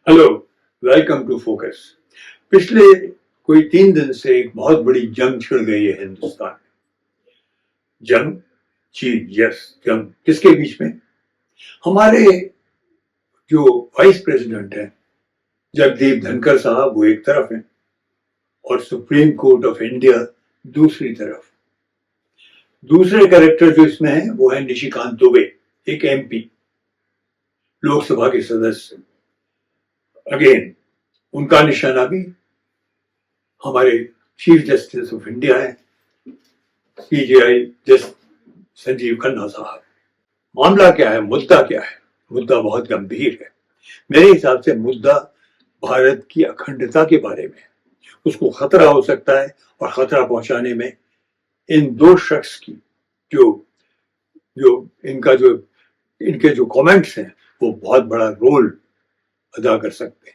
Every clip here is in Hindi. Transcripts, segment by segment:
Hello, welcome to focus. पिछले कोई 3 दिन से एक बहुत बड़ी जंग छिड़ गई है हिंदुस्तान में। जंग? जी यस, जंग किसके बीच में? हमारे जो वाइस प्रेसिडेंट है जगदीप धनखड़ साहब, वो एक तरफ है और सुप्रीम कोर्ट ऑफ इंडिया दूसरी तरफ। दूसरे कैरेक्टर जो इसमें है वो है निशिकांत दुबे, एक एमपी, लोकसभा के सदस्य। अगेन उनका निशाना भी हमारे चीफ जस्टिस ऑफ इंडिया है, सीजेआई जस्ट संजीव खन्ना साहब। मामला क्या है, मुद्दा क्या है? मुद्दा बहुत गंभीर है। मेरे हिसाब से मुद्दा भारत की अखंडता के बारे में, उसको खतरा हो सकता है और खतरा पहुंचाने में इन दो शख्स की जो जो इनके जो कमेंट्स हैं वो बहुत बड़ा रोल अदा कर सकते हैं।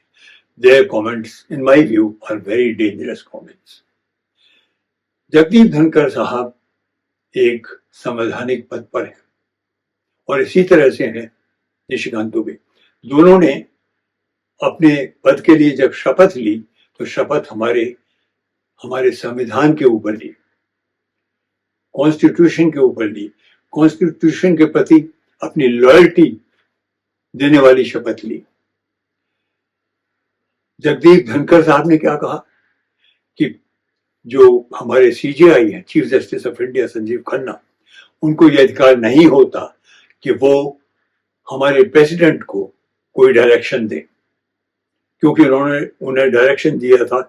Their comments, in my view, are very dangerous comments. Jagdeep Dhankhar साहब एक संवैधानिक पद पर है और इसी तरह से है निशिकांत दुबे। दोनों ने अपने पद के लिए जब शपथ ली तो शपथ हमारे संविधान के ऊपर ली, कॉन्स्टिट्यूशन के ऊपर ली, कॉन्स्टिट्यूशन के प्रति अपनी लॉयल्टी देने वाली शपथ ली। जगदीप धनखड़ साहब ने क्या कहा कि जो हमारे सीजेआई है, chief justice of India Sanjeev Khanna, उनको यह अधिकार नहीं होता कि वो हमारे प्रेसिडेंट को कोई डायरेक्शन दे, क्योंकि उन्होंने उन्हें डायरेक्शन दिया था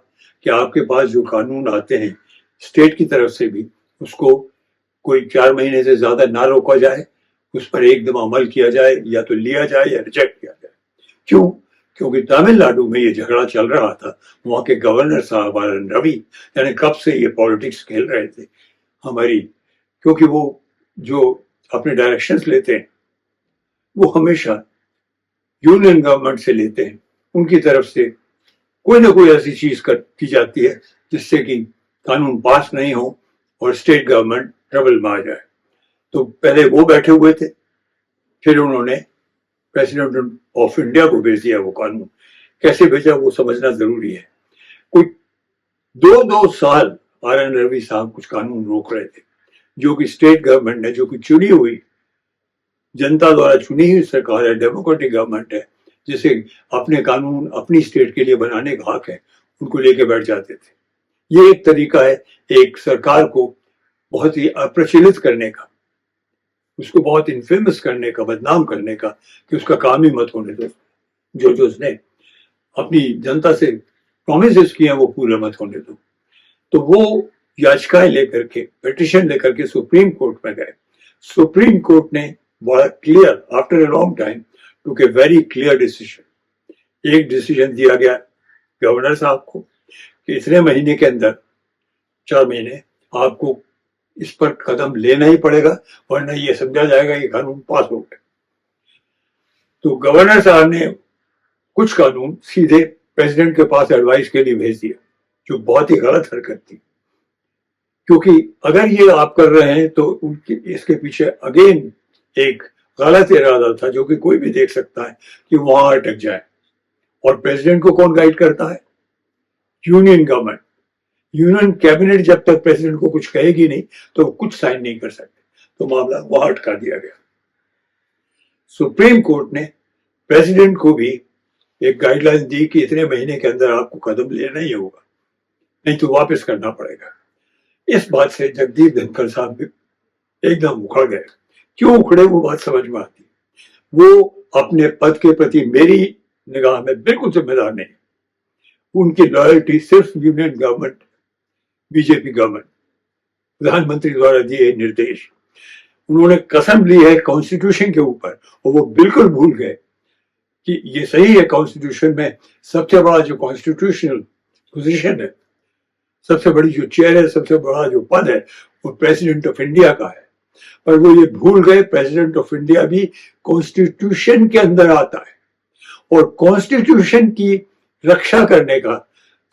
कि आपके पास जो कानून आते हैं स्टेट की तरफ से भी, उसको कोई 4 महीने से ज्यादा ना रोका जाए, उस पर एकदम अमल किया जाए, या तो लिया जाए या रिजेक्ट किया जाए। क्यों? क्योंकि तमिलनाडु में ये झगड़ा चल रहा था, वहां के गवर्नर साहब आर.एन. रवि यानी कब से ये पॉलिटिक्स खेल रहे थे हमारी, क्योंकि वो जो अपने डायरेक्शंस लेते हैं वो हमेशा यूनियन गवर्नमेंट से लेते हैं। उनकी तरफ से कोई ना कोई ऐसी चीज की जाती है जिससे कि कानून पास नहीं हो और स्टेट गवर्नमेंट ट्रबल में आ जाए। तो पहले वो बैठे हुए थे, फिर उन्होंने प्रेसिडेंट ऑफ इंडिया को भेज दिया वो कानून। कैसे भेजा वो समझना जरूरी है। कोई 2 साल आर.एन. रवि साहब कुछ कानून रोक रहे थे, जो कि स्टेट गवर्नमेंट है, जो कि चुनी हुई जनता द्वारा चुनी हुई सरकार है, डेमोक्रेटिक गवर्नमेंट है, जिसे अपने कानून अपनी स्टेट के लिए बनाने का हक है, उनको लेके बैठ जाते थे। ये एक तरीका है एक सरकार को बहुत ही अप्रचलित करने का, उसको बहुत इनफेमस करने का, बदनाम करने का, कि उसका काम ही मत होने दो। जो उसने अपनी जनता से प्रॉमिसेस किए हैं वो पूरे मत होने दो। तो वो याचिकाएं लेकर के, पिटिशन लेकर के सुप्रीम कोर्ट में गए। सुप्रीम कोर्ट ने बड़ा clear, after a long time, took a very clear decision. एक डिसीजन दिया गया गवर्नर साहब को कि इतने महीने के अंदर, 4 महीने, आपको इस पर कदम लेना ही पड़ेगा, वरना ये समझा जाएगा कि कानून पास हो गया। तो गवर्नर साहब ने कुछ कानून सीधे प्रेसिडेंट के पास एडवाइस के लिए भेज दिया, जो बहुत ही गलत हरकत थी। क्योंकि अगर ये आप कर रहे हैं तो उनके इसके पीछे अगेन एक गलत इरादा था, जो कि कोई भी देख सकता है कि वहां अटक जाए। और प्रेसिडेंट को कौन गाइड करता है? Union government. यूनियन कैबिनेट जब तक प्रेसिडेंट को कुछ कहेगी नहीं तो कुछ साइन नहीं कर सकते। तो मामला वहां अटका दिया गया। सुप्रीम कोर्ट ने प्रेसिडेंट को भी एक गाइडलाइन दी कि इतने महीने के अंदर आपको कदम लेना ही होगा, नहीं तो वापस करना पड़ेगा। इस बात से जगदीप धनखड़ साहब भी एकदम उखड़ गए। क्यों उखड़े वो बात समझ में आती। वो अपने पद के प्रति मेरी निगाह में बिल्कुल जिम्मेदार नहीं। उनकी लॉयल्टी सिर्फ यूनियन गवर्नमेंट, बीजेपी गवर्नमेंट, प्रधानमंत्री द्वारा दिए निर्देश, उन्होंने कसम ली है कॉन्स्टिट्यूशन के ऊपर, और वो बिल्कुल भूल गए कि ये सही है, कॉन्स्टिट्यूशन में सबसे बड़ा जो कॉन्स्टिट्यूशनल पोजीशन है, सबसे बड़ी जो चेयर है, सबसे बड़ा जो पद है, वो प्रेसिडेंट ऑफ इंडिया का है। पर वो ये भूल गए प्रेसिडेंट ऑफ इंडिया भी कॉन्स्टिट्यूशन के अंदर आता है, और कॉन्स्टिट्यूशन की रक्षा करने का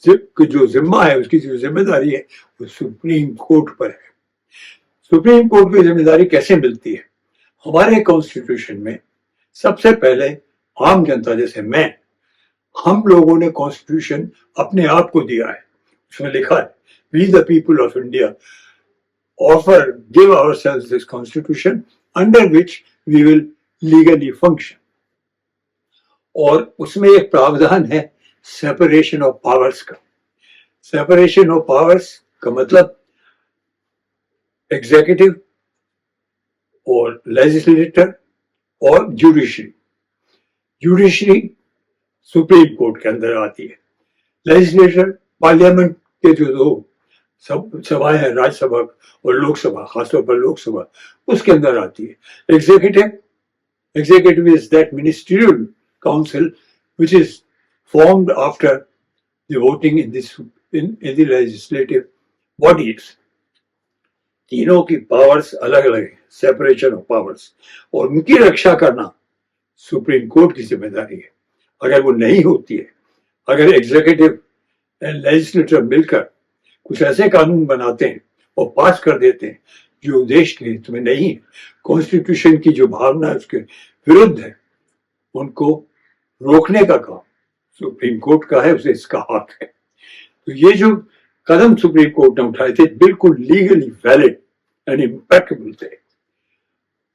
जो जिम्मा है, उसकी जो जिम्मेदारी है, वो सुप्रीम कोर्ट पर है। सुप्रीम कोर्ट की जिम्मेदारी कैसे मिलती है? हमारे कॉन्स्टिट्यूशन में सबसे पहले आम जनता जैसे मैं हम लोगों ने कॉन्स्टिट्यूशन अपने आप को दिया है, उसमें लिखा है we the people of India offer give ourselves this constitution under which we will legally function. और उसमें एक प्रावधान है सेपरेशन ऑफ पावर्स का। सेपरेशन ऑफ पावर्स का मतलब एग्जीक्यूटिव और लेजिस्लेटर और जुडिशरी। जुडिशरी सुप्रीम कोर्ट के अंदर आती है, लेजिस्लेटर पार्लियामेंट के जो दो सभाएं हैं, राज्यसभा और लोकसभा, खासतौर पर लोकसभा, उसके अंदर आती है। Executive is that ministerial council which is formed after the voting in the legislative bodies. तीनों की पावर्स अलग अलग है, सेपरेशन ऑफ पावर्स, और उनकी रक्षा करना सुप्रीम कोर्ट की जिम्मेदारी है। अगर वो नहीं होती है, अगर एग्जीक्यूटिव एंड लेजिस्लेटर मिलकर कुछ ऐसे कानून बनाते हैं और पास कर देते हैं जो देश के हित में नहीं है, कॉन्स्टिट्यूशन की जो भावना है उसके विरुद्ध है, उनको रोकने का काम सुप्रीम कोर्ट का है, उसे इसका हक है। तो ये जो कदम सुप्रीम कोर्ट ने उठाए थे बिल्कुल लीगली वैलिड एंड इम्पेक्टेबल थे।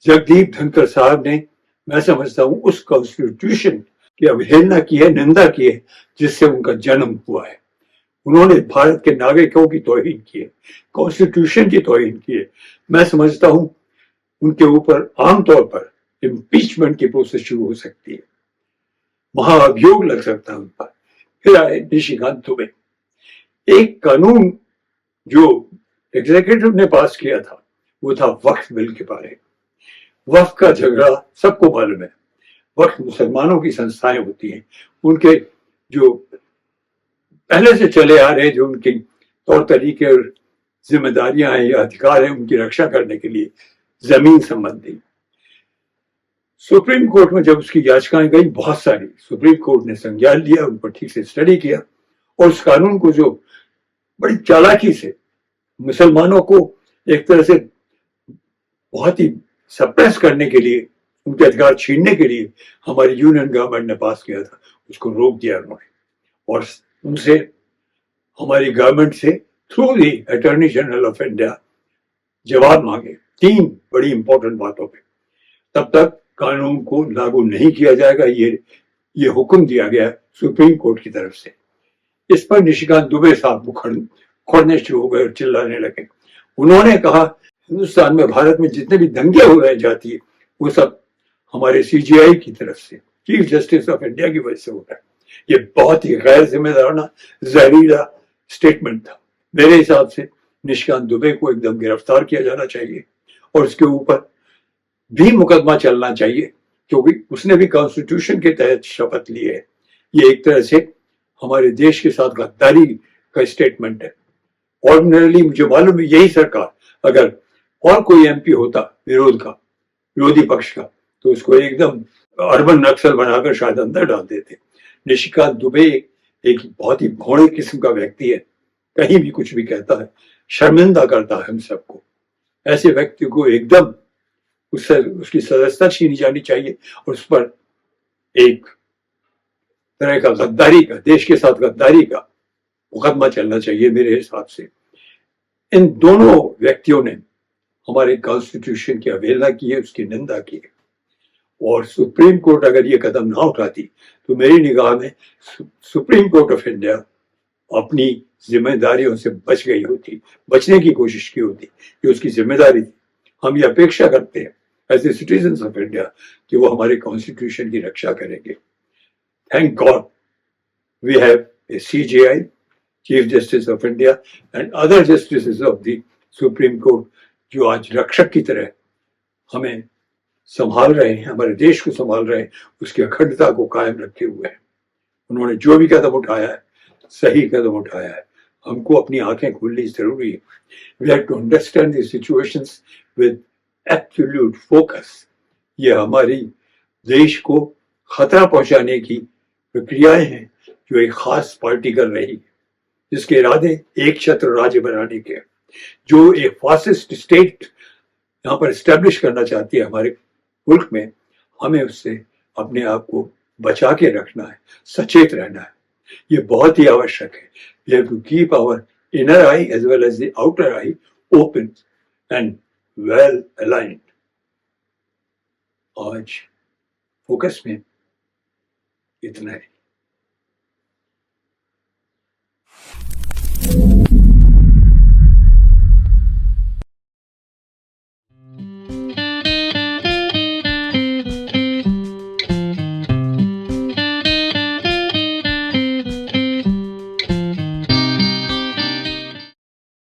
जगदीप धनखड़ साहब ने, मैं समझता हूं, उस कॉन्स्टिट्यूशन की अवहेलना की है, निंदा की है जिससे उनका जन्म हुआ है। उन्होंने भारत के नागरिकों की तौहीन की है, कॉन्स्टिट्यूशन की तौहीन की है। मैं समझता हूं उनके ऊपर आमतौर पर इम्पीचमेंट की प्रोसेस शुरू हो सकती है, महाअभियोग लग सकता है उन पर। फिर आए निशिकांत दुबे। एक कानून जो एग्जीक्यूटिव ने पास किया था वो था वक्फ बिल के बारे में। वक्फ का झगड़ा सबको मालूम है। वक्फ मुसलमानों की संस्थाएं होती हैं, उनके जो पहले से चले आ रहे जो उनके तौर तरीके और जिम्मेदारियां हैं या अधिकार हैं, उनकी रक्षा करने के लिए जमीन संबंधी। सुप्रीम कोर्ट में जब उसकी याचिकाएं गई बहुत सारी, सुप्रीम कोर्ट ने संज्ञान लिया, उन पर ठीक से स्टडी किया और उस कानून को जो बड़ी चालाकी से मुसलमानों को एक तरह से बहुत ही सप्रेस करने के लिए, उनके अधिकार छीनने के लिए हमारी यूनियन गवर्नमेंट ने पास किया था, उसको रोक दिया उन्होंने। और उनसे, हमारी गवर्नमेंट से through the attorney general of India जवाब मांगे 3 बड़ी इंपॉर्टेंट बातों पे। तब तक कानून को लागू नहीं किया जाएगा, ये हुक्म दिया गया सुप्रीम कोर्ट की तरफ से। इस पर निशिकांत दुबे साहब खोड़ने शुरू हो गए और चिल्लाने लगे। उन्होंने कहा हिंदुस्तान में, भारत में जितने भी दंगे हो रहे जाती है वो सब हमारे सीजीआई की तरफ से, चीफ जस्टिस ऑफ इंडिया की वजह से हो रहा है। ये बहुत ही गैर जिम्मेदाराना, जहरीला स्टेटमेंट था। मेरे हिसाब से निशिकांत दुबे को एकदम गिरफ्तार किया जाना चाहिए और उसके ऊपर भी मुकदमा चलना चाहिए, क्योंकि उसने भी कॉन्स्टिट्यूशन के तहत शपथ ली है। ये एक तरह से हमारे देश के साथ गद्दारी का स्टेटमेंट है। ऑर्डिनरली मुझे मालूम है यही सरकार अगर और कोई एमपी होता विरोधी पक्ष का, तो उसको एकदम अर्बन नक्सल बनाकर शायद अंदर डाल देते। निशिकांत दुबे एक बहुत ही भोड़े किस्म का व्यक्ति है, कहीं भी कुछ भी कहता है, शर्मिंदा करता है हम सबको। ऐसे व्यक्ति को एकदम उसकी सदस्यता छीनी जानी चाहिए और उस पर एक तरह का गद्दारी का, देश के साथ गद्दारी का मुकदमा चलना चाहिए मेरे हिसाब से। इन दोनों व्यक्तियों ने हमारे कॉन्स्टिट्यूशन की अवहेलना की है, उसकी निंदा की है। और सुप्रीम कोर्ट अगर ये कदम ना उठाती तो मेरी निगाह में सुप्रीम कोर्ट ऑफ इंडिया अपनी जिम्मेदारियों से बच गई होती, बचने की कोशिश की होती। ये उसकी जिम्मेदारी थी। हम ये अपेक्षा करते हैं as a citizens of India कि वो हमारे कॉन्स्टिट्यूशन की रक्षा करेंगे। Thank God we have a CGI, chief justice of India and other justices of the Supreme Court, जो आज रक्षक की तरह हमें संभाल रहे हैं, हमारे देश को संभाल रहे हैं, उसकी अखंडता को कायम रखे हुए हैं। उन्होंने जो भी कदम उठाया है सही कदम उठाया है। हमको अपनी आंखें खोलनी जरूरी है। We have to understand the situations with absolute focus. ये हमारी देश को खतरा पहुंचाने की प्रक्रियाएं हैं जो एक खास पार्टी कर रही है, जिसके इरादे एक छत्र राज्य बनाने के, जो एक फासिस्ट स्टेट यहाँ पर एस्टेब्लिश करना चाहती है हमारे मुल्क में। हमें उससे अपने आप को बचा के रखना है, सचेत रहना है, ये बहुत ही आवश्यक है. We have to keep our inner eye as well as the outer eye open and well aligned. आज फोकस में इतना है.